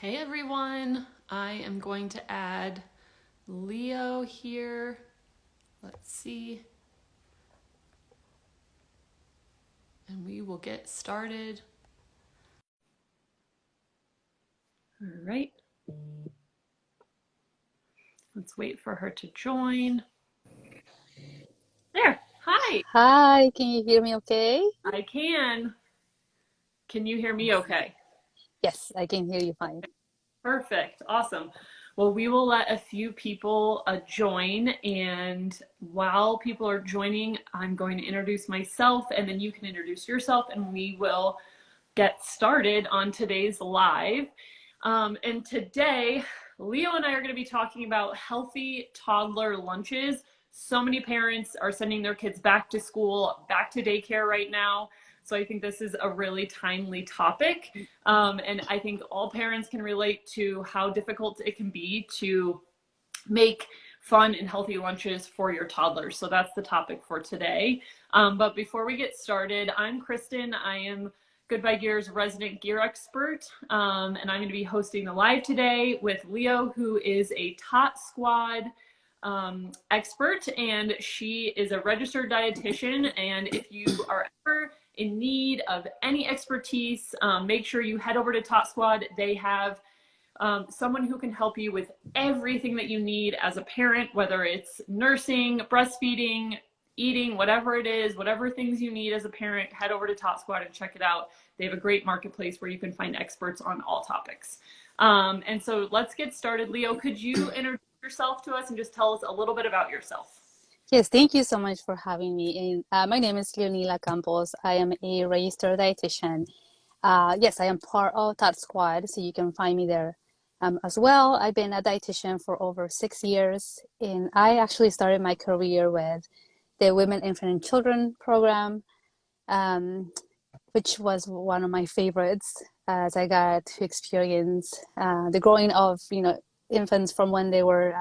Hey everyone, I am going to add Leo here. Let's see, and we will get started. All right, let's wait for her to join. There, hi, Hi, can you hear me okay? I can. Can you hear me okay? Yes, I can hear you fine. Perfect, awesome. Well, we will let a few people join, and while people are joining, I'm going to introduce myself, and then you can introduce yourself, and we will get started on today's live. And today, Leo and I are going to be talking about healthy toddler lunches. So many parents are sending their kids back to school, back to daycare right now. So I think this is a really timely topic. And I think all parents can relate to how difficult it can be to make fun and healthy lunches for your toddlers. So that's the topic for today. But before we get started, I'm Kristen. I am Goodbye Gear's resident gear expert, and I'm going to be hosting the live today with Leo, who is a Tot Squad expert, and she is a registered dietitian. And if you are ever in need of any expertise, make sure you head over to Tot Squad. They have someone who can help you with everything that you need as a parent, whether it's nursing, breastfeeding, eating, whatever it is, whatever things you need as a parent, head over to Top Squad and check it out. They have a great marketplace where you can find experts on all topics. And so let's get started. Leo, could you introduce yourself to us and just tell us a little bit about yourself? Yes, thank you so much for having me. And my name is Leonila Campos. I am a registered dietitian. Yes, I am part of Tot Squad, so you can find me there as well. I've been a dietitian for over 6 years, and I actually started my career with the Women, Infant, and Children program, um, which was one of my favorites, as I got to experience the growing of infants from when they were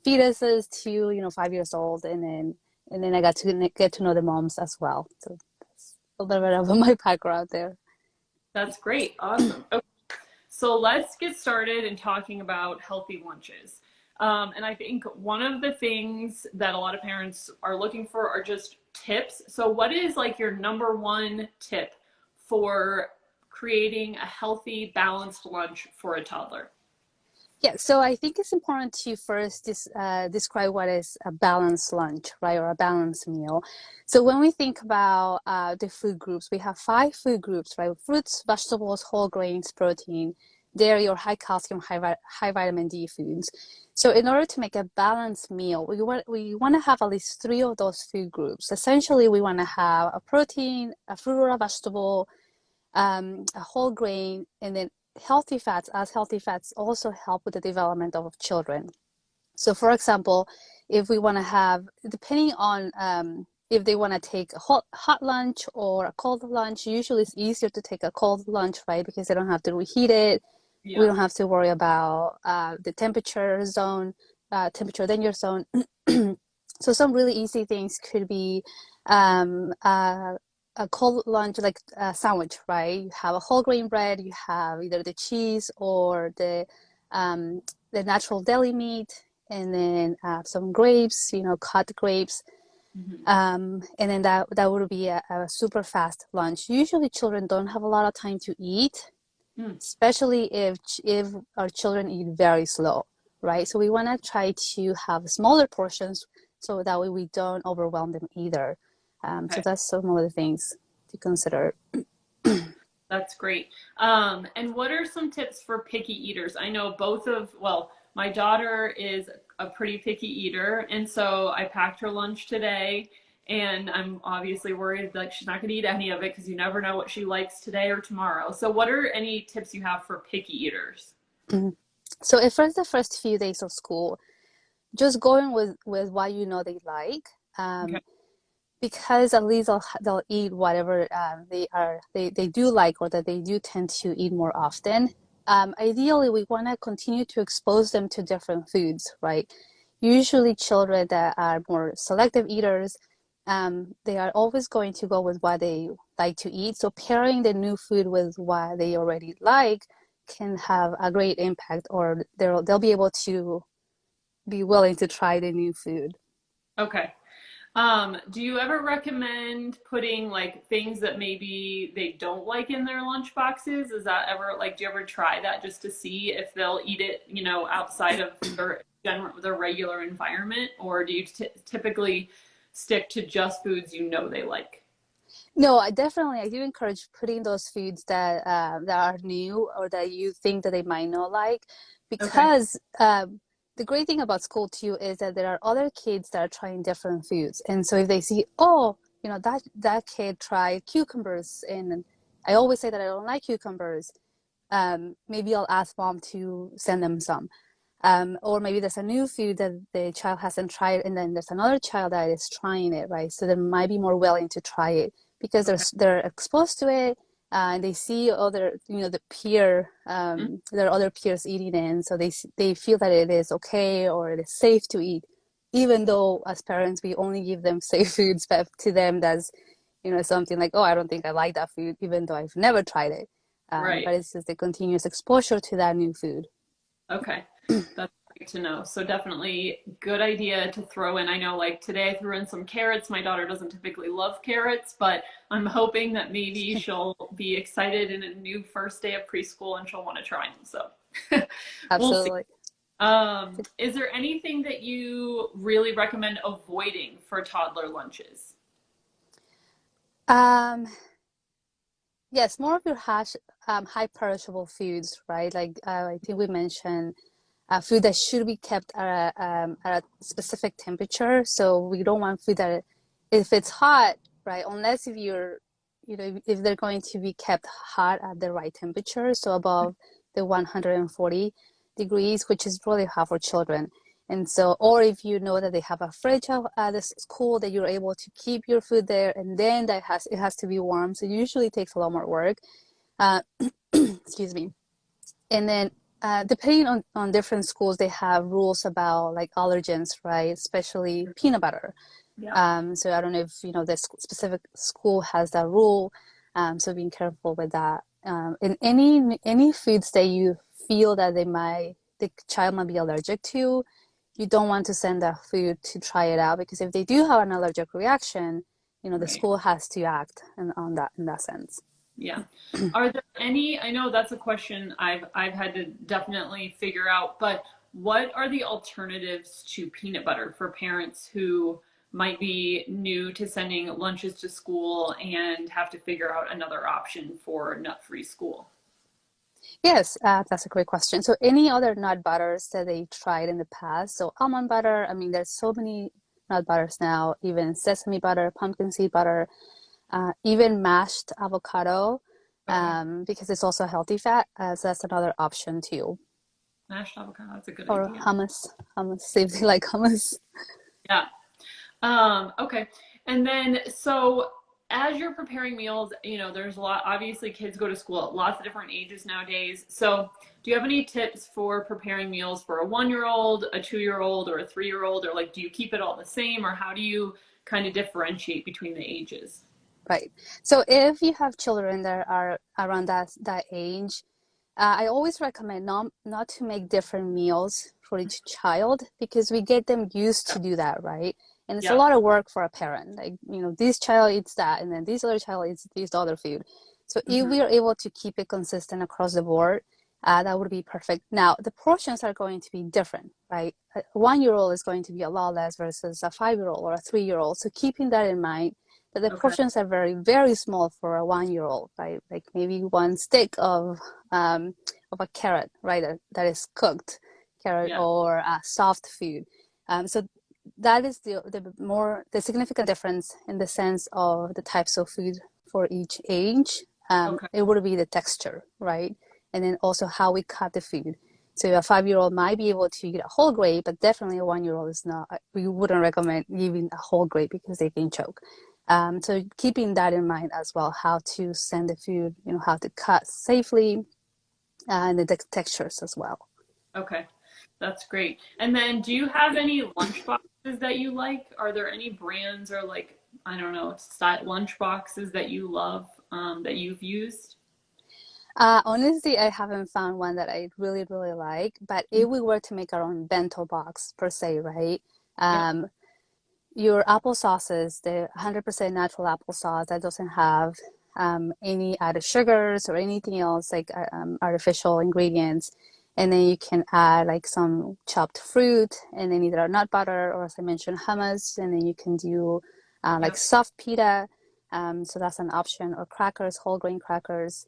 fetuses to 5 years old, and then I got to get to know the moms as well. So that's a little bit of my background there. That's great. Awesome. Okay. So let's get started in talking about healthy lunches. And I think one of the things that a lot of parents are looking for are just tips. So, what is like your number one tip for creating a healthy, balanced lunch for a toddler? Yeah, so I think it's important to first describe what is a balanced lunch, right, or a balanced meal. So when we think about the food groups, we have five food groups, right? Fruits, vegetables, whole grains, protein, dairy or high calcium, high vitamin D foods. So in order to make a balanced meal, we want to have at least three of those food groups. Essentially, we want to have a protein, a fruit or a vegetable, a whole grain, and then healthy fats, as healthy fats also help with the development of children. So, for example, if we want to have, depending on if they want to take a hot lunch or a cold lunch, usually it's easier to take a cold lunch, right? Because they don't have to reheat it. We Yeah. don't have to worry about the temperature danger zone. So some really easy things could be um, uh, a cold lunch, like a sandwich, right? You have a whole grain bread, you have either the cheese or the natural deli meat, and then some grapes, cut grapes. Hmm. And then that would be a super fast lunch. Usually children don't have a lot of time to eat, Mm. especially if our children eat very slow, right? So we want to try to have smaller portions so that way we don't overwhelm them either. So Okay. that's some of the things to consider. That's great. And what are some tips for picky eaters? I know well, my daughter is a pretty picky eater, and so I packed her lunch today, and I'm obviously worried like she's not going to eat any of it because you never know what she likes today or tomorrow. So, what are any tips you have for picky eaters? Mhm. So if for the first few days of school, just going with what they like, Okay. um, because at least they'll eat whatever they do like or that they do tend to eat more often. Ideally, we want to continue to expose them to different foods, right? Usually, children that are more selective eaters, they are always going to go with what they like to eat. So pairing the new food with what they already like can have a great impact, or they'll be able to be willing to try the new food. Okay. Do you ever recommend putting like things that maybe they don't like in their lunch boxes? Is that ever like, do you ever try that just to see if they'll eat it, you know, outside of their regular environment, or do you typically stick to just foods you know they like? No, I do encourage putting those foods that are new or that you think that they might not like, Okay. because the great thing about school too is that there are other kids that are trying different foods, and so if they see, oh, you know, that kid tried cucumbers, and I always say that I don't like cucumbers, maybe I'll ask mom to send them some. Or maybe there's a new food that the child hasn't tried, and then there's another child that is trying it, right? So they might be more willing to try it because Okay. they're exposed to it, and they see other, you know, Mm. there are other peers eating it, and so they feel that it is okay or it is safe to eat, even though as parents we only give them safe foods, but to them that's, you know, something like, oh, I don't think I like that food, even though I've never tried it. Right. But it's just the continuous exposure to that new food. Okay. That's great to know. So definitely good idea to throw in. I know like today I threw in some carrots. My daughter doesn't typically love carrots, but I'm hoping that maybe she'll be excited in a new first day of preschool and she'll want to try them. So we'll see. Absolutely. Is there anything that you really recommend avoiding for toddler lunches? Um, yes, more of your high perishable foods, right? Like I think we mentioned food that should be kept at a specific temperature. So we don't want food that, if it's hot, right? Unless if you're, you know, if they're going to be kept hot at the right temperature, so above the 140 degrees, which is really hot for children. And so, or if you know that they have a fridge at the school, that you're able to keep your food there, and then it has to be warm. So it usually takes a lot more work. Uh, excuse me. And then depending on different schools, they have rules about like allergens, right? Especially peanut butter. Yeah. So I don't know if you know this specific school has that rule. So being careful with that. And any foods that you feel that the child might be allergic to, you don't want to send that food to try it out, because if they do have an allergic reaction, you know, the Right. school has to act on that in that sense. Yeah. Are there any, I know that's a question I've had to definitely figure out, but what are the alternatives to peanut butter for parents who might be new to sending lunches to school and have to figure out another option for nut-free school? Yes, that's a great question. So any other nut butters that they tried in the past? So almond butter, I mean, there's so many nut butters now, even sesame butter, pumpkin seed butter, even mashed avocado, Okay. because it's also a healthy fat. So that's another option too. Mashed avocado, that's a good Or idea. hummus, if they like hummus. Yeah. Okay. And then, so as you're preparing meals, you know, there's a lot, obviously kids go to school at lots of different ages nowadays. So do you have any tips for preparing meals for a 1-year-old, a 2-year-old, or a 3-year-old? Or like, do you keep it all the same, or how do you kind of differentiate between the ages? Right. So if you have children that are around that age, I always recommend not to make different meals for each child, because we get them used to do that, right? And it's a Yeah. lot of work for a parent. Like, you know, this child eats that, and then this other child eats this other food. So if Hmm. we are able to keep it consistent across the board, that would be perfect. Now, the portions are going to be different, right? A 1-year-old is going to be a lot less versus a 5-year-old or a 3-year-old. So keeping that in mind, but the Okay. portions are very, very small for a 1-year-old, right? Like maybe one stick of a carrot, right? That is cooked carrot, Yeah. or soft food. So that is the significant difference in the sense of the types of food for each age. Okay. It would be the texture, right? And then also how we cut the food. So a 5-year-old might be able to eat a whole grape, but definitely a 1-year-old is not. We wouldn't recommend giving a whole grape because they can choke. So keeping that in mind as well, how to send the food, you know, how to cut safely, and the textures as well. Okay. That's great. And then do you have any lunch boxes that you like? Are there any brands or like, I don't know, style lunch boxes that you love, that you've used? Honestly, I haven't found one that I really, really like, but if we were to make our own bento box per se, right? Yep. Um, your applesauces, the 100% natural applesauce that doesn't have any added sugars or anything else like artificial ingredients. And then you can add like some chopped fruit and then either nut butter or, as I mentioned, hummus. And then you can do like Yep. soft pita. So that's an option, or crackers, whole grain crackers.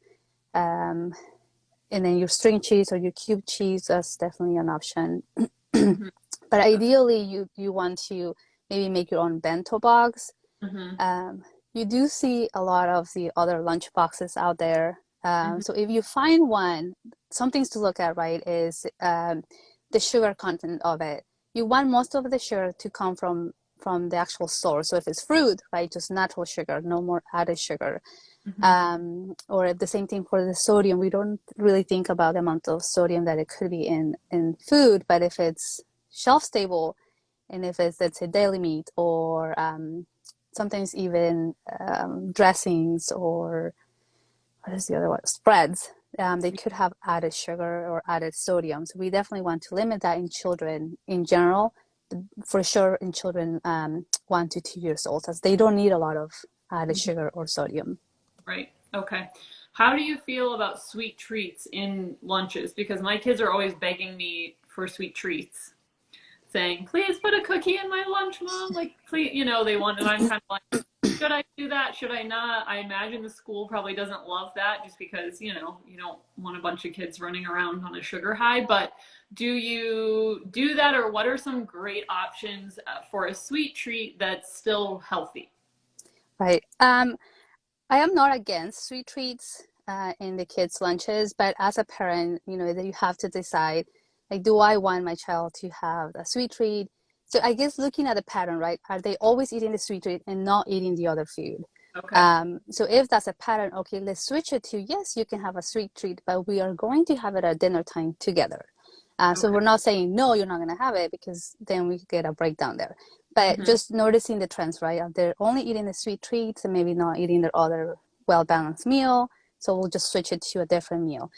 Um, and then your string cheese or your cube cheese, that's definitely an option. Mm-hmm. But ideally, you want to maybe make your own bento box. Mm-hmm. Um, you do see a lot of the other lunch boxes out there. Mm-hmm. So if you find one, some things to look at, right, is the sugar content of it. You want most of the sugar to come from the actual source. So if it's fruit, right, just natural sugar, no more added sugar. Mm-hmm. Or the same thing for the sodium. We don't really think about the amount of sodium that it could be in food, but if it's shelf stable, and if it's, let's say, deli meat or sometimes even dressings, or what is the other one? Spreads. They could have added sugar or added sodium. So we definitely want to limit that in children in general, for sure in children 1 to 2 years old, as they don't need a lot of added Mm-hmm. sugar or sodium. Right. Okay. How do you feel about sweet treats in lunches? Because my kids are always begging me for sweet treats, saying, "Please put a cookie in my lunch, Mom." Like, please, they want, and I'm kind of like, should I do that? Should I not? I imagine the school probably doesn't love that just because, you don't want a bunch of kids running around on a sugar high. But do you do that, or what are some great options for a sweet treat that's still healthy? Right. I am not against sweet treats in the kids' lunches, but as a parent, that you have to decide, like, do I want my child to have a sweet treat? So I guess looking at the pattern, right? Are they always eating the sweet treat and not eating the other food? Okay. So if that's a pattern, okay, let's switch it to, yes, you can have a sweet treat, but we are going to have it at dinner time together. So Okay. we're not saying, no, you're not going to have it, because then we get a breakdown there. But Hmm. just noticing the trends, right? They're only eating the sweet treats and maybe not eating their other well-balanced meal. So we'll just switch it to a different meal.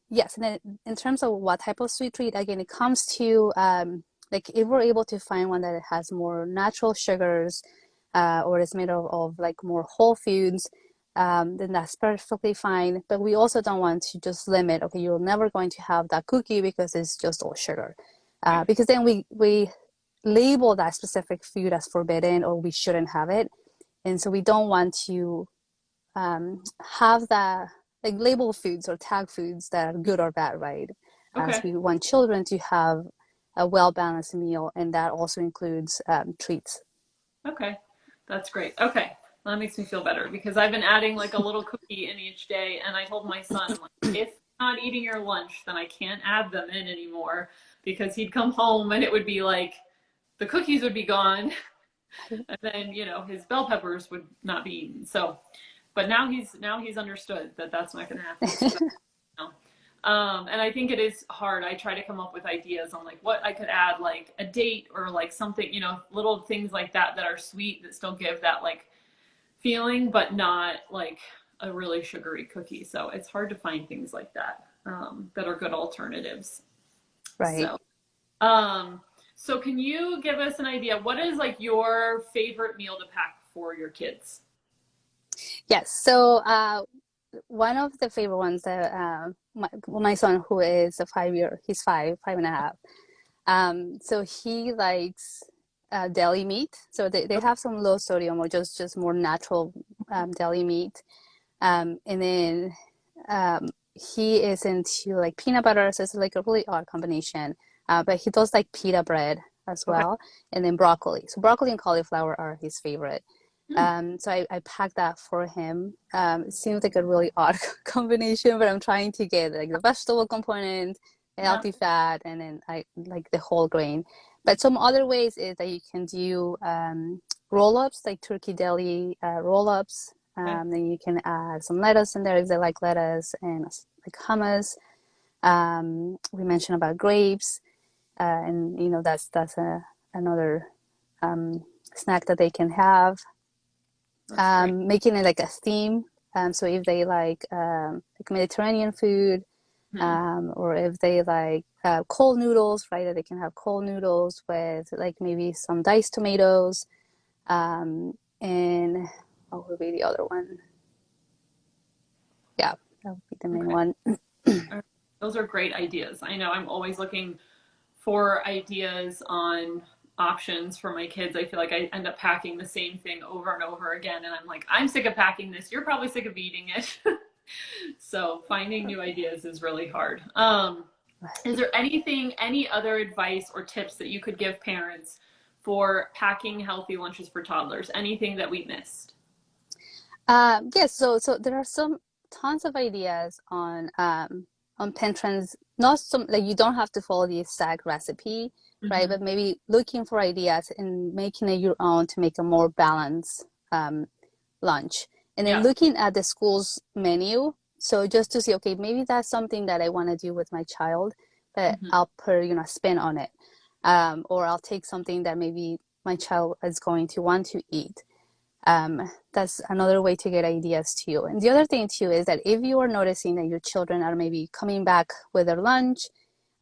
Yes, and then in terms of what type of sweet treat, again, it comes to like if we're able to find one that has more natural sugars, or is made of like more whole foods, then that's perfectly fine. But we also don't want to just limit, okay, you're never going to have that cookie because it's just all sugar. Right. Because then we label that specific food as forbidden, or we shouldn't have it. And so we don't want to have that, like, label foods or tag foods that are good or bad, right? As Okay. we want children to have a well-balanced meal, and that also includes treats. Okay. That's great. Okay. Well, that makes me feel better because I've been adding like a little cookie in each day, and I told my son, I'm like, if you're not eating your lunch, then I can't add them in anymore because he'd come home and it would be like the cookies would be gone, and then his bell peppers would not be eaten. So, but now he's understood that that's not going to happen. So that's, and I think it is hard. I try to come up with ideas on like what I could add, like a date or like something, little things like that that are sweet that still give that like feeling, but not like a really sugary cookie. So it's hard to find things like that that are good alternatives. Right. So, um, so can you give us an idea? What is like your favorite meal to pack for your kids? Yes. So one of the favorite ones that my son, who is a 5 year, he's 5.5. So he likes deli meat. So they Okay. have some low sodium or just more natural deli meat. And then he is into like peanut butter. So it's like a really odd combination. But he does like pita bread as Okay. well. And then broccoli. So broccoli and cauliflower are his favorite. Hmm. So I packed that for him. It seems like a really odd combination, but I'm trying to get like the vegetable component, the Yeah. healthy fat, and then I like the whole grain. But some other ways is that you can do roll-ups, like turkey deli roll-ups. Okay. Then you can add some lettuce in there if they like lettuce, and like hummus. We mentioned about grapes, and that's another snack that they can have. That's great. Making it like a theme. So if they like Mediterranean food, Hmm. or if they like cold noodles, right? That they can have cold noodles with like maybe some diced tomatoes, and what would be the other one? Yeah, that would be the main Okay. one. All right. Those are great ideas. I know I'm always looking for ideas on options for my kids. I feel like I end up packing the same thing over and over again. And I'm like, I'm sick of packing this. You're probably sick of eating it. So finding new ideas is really hard. Is there anything, any other advice or tips that you could give parents for packing healthy lunches for toddlers? Anything that we missed? Yes, so there are some tons of ideas on Pinterest. Not some like you don't have to follow the exact recipe, right? Mm-hmm. But maybe looking for ideas and making it your own to make a more balanced lunch. And then Yeah. looking at the school's menu. So just to see, okay, maybe that's something that I want to do with my child, but Mm-hmm. I'll put, a spin on it. Or I'll take something that maybe my child is going to want to eat. That's another way to get ideas too. And the other thing too is that if you are noticing that your children are maybe coming back with their lunch,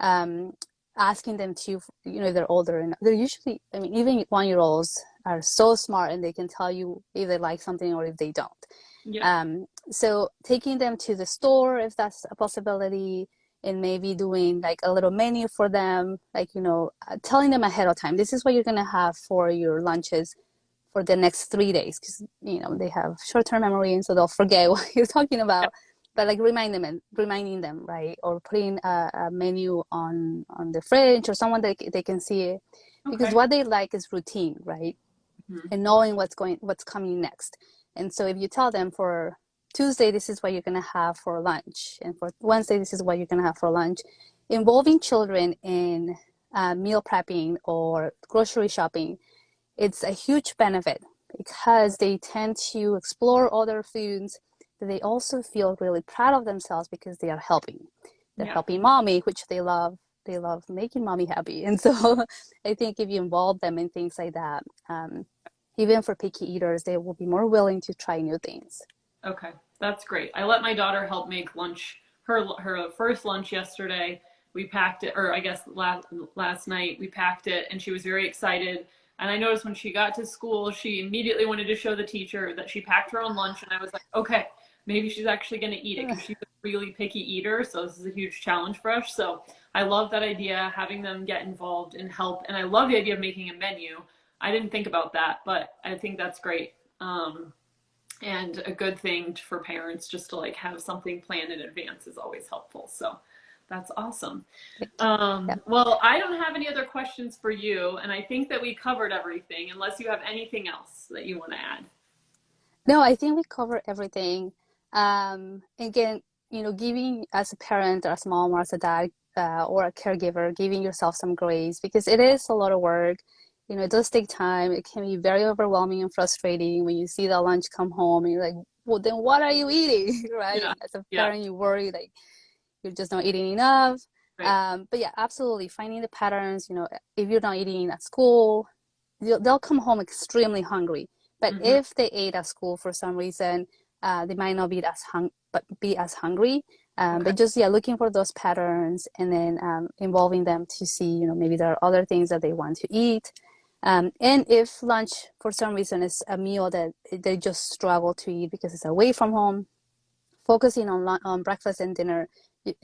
um, asking them to, they're older and they're usually, I mean, even 1 year olds are so smart and they can tell you if they like something or if they don't. Yeah. So taking them to the store, if that's a possibility, and maybe doing like a little menu for them, like, telling them ahead of time, this is what you're going to have for your lunches for the next 3 days, because they have short-term memory and so they'll forget what you're talking Yeah. about. But like reminding them, right? Or putting a menu on the fridge or someone that they can see it, because Okay. what they like is routine, right? Mm-hmm. And knowing what's coming next. And so if you tell them for Tuesday, this is what you're gonna have for lunch, and for Wednesday, this is what you're gonna have for lunch, involving children in meal prepping or grocery shopping, it's a huge benefit because they tend to explore other foods, but they also feel really proud of themselves because they are helping. They're Yeah. helping mommy, which they love. They love making mommy happy. And so I think if you involve them in things like that, even for picky eaters, they will be more willing to try new things. Okay, that's great. I let my daughter help make lunch. Her first lunch yesterday. We packed it, or I guess last night we packed it, and she was very excited. And I noticed when she got to school, she immediately wanted to show the teacher that she packed her own lunch. And I was like, okay, maybe she's actually going to eat it because she's a really picky eater. So this is a huge challenge for us. So I love that idea, having them get involved and help. And I love the idea of making a menu. I didn't think about that, but I think that's great. And a good thing for parents just to like have something planned in advance is always helpful. So that's awesome. Yeah. Well, I don't have any other questions for you, and I think that we covered everything, unless you have anything else that you want to add. No, I think we cover everything. Again, giving as a parent or as a mom or as a dad or a caregiver, giving yourself some grace because it is a lot of work. It does take time. It can be very overwhelming and frustrating when you see the lunch come home and you're like, well, then what are you eating, right? Yeah. And as a Yeah. parent, you worry like you're just not eating enough. Right. But yeah, absolutely. Finding the patterns, if you're not eating at school, they'll come home extremely hungry. But Mm-hmm. if they ate at school for some reason, they might not be as hungry. Okay. But just looking for those patterns and then involving them to see, maybe there are other things that they want to eat. And if lunch for some reason is a meal that they just struggle to eat because it's away from home, focusing on breakfast and dinner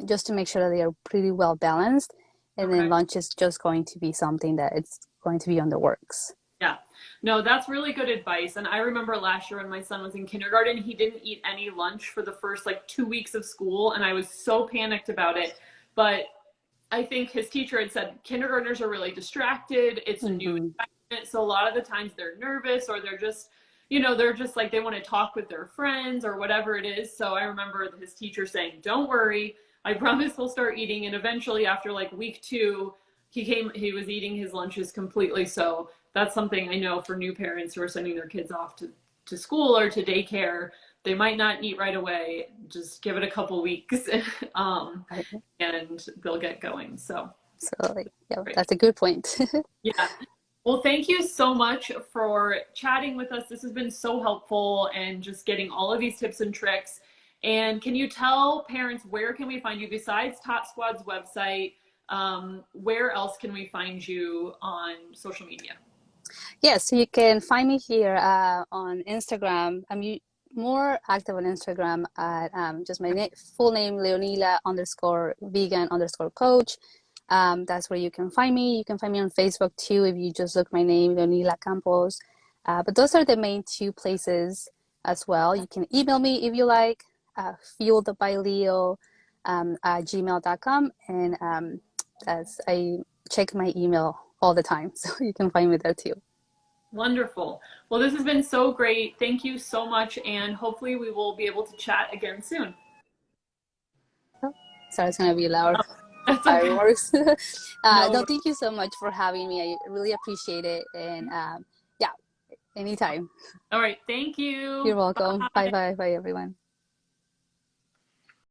just to make sure that they are pretty well balanced. And then Okay. lunch is just going to be something that it's going to be on the works. Yeah. No, that's really good advice. And I remember last year when my son was in kindergarten, he didn't eat any lunch for the first like 2 weeks of school, and I was so panicked about it. But I think his teacher had said kindergartners are really distracted. It's a new Mm-hmm. environment. So a lot of the times they're nervous or they're just, they're just like they want to talk with their friends or whatever it is. So I remember his teacher saying, don't worry. I promise he'll start eating. And eventually after like week 2, he was eating his lunches completely. So that's something I know for new parents who are sending their kids off to school or to daycare. They might not eat right away. Just give it a couple weeks. And they'll get going. So So, yeah, great. that's a good point. Yeah. Well, thank you so much for chatting with us. This has been so helpful and just getting all of these tips and tricks. And can you tell parents where can we find you besides Tot Squad's website? Where else can we find you on social media? Yes, so you can find me here on Instagram. More active on Instagram at just my full name, Leonila underscore vegan underscore coach. That's where you can find me. You can find me on Facebook too if you just look my name, Leonila Campos. But those are the main two places as well. You can email me if you like, fueledbyleo at gmail.com. And I check my email all the time, so you can find me there too. Wonderful. Well, this has been so great. Thank you so much, and hopefully we will be able to chat again soon. Oh, sorry, it's gonna be loud. That's okay. Fireworks. No. No, thank you so much for having me. I really appreciate it. And yeah, anytime. All right. Thank you. You're welcome. Bye Bye. bye. Bye, everyone.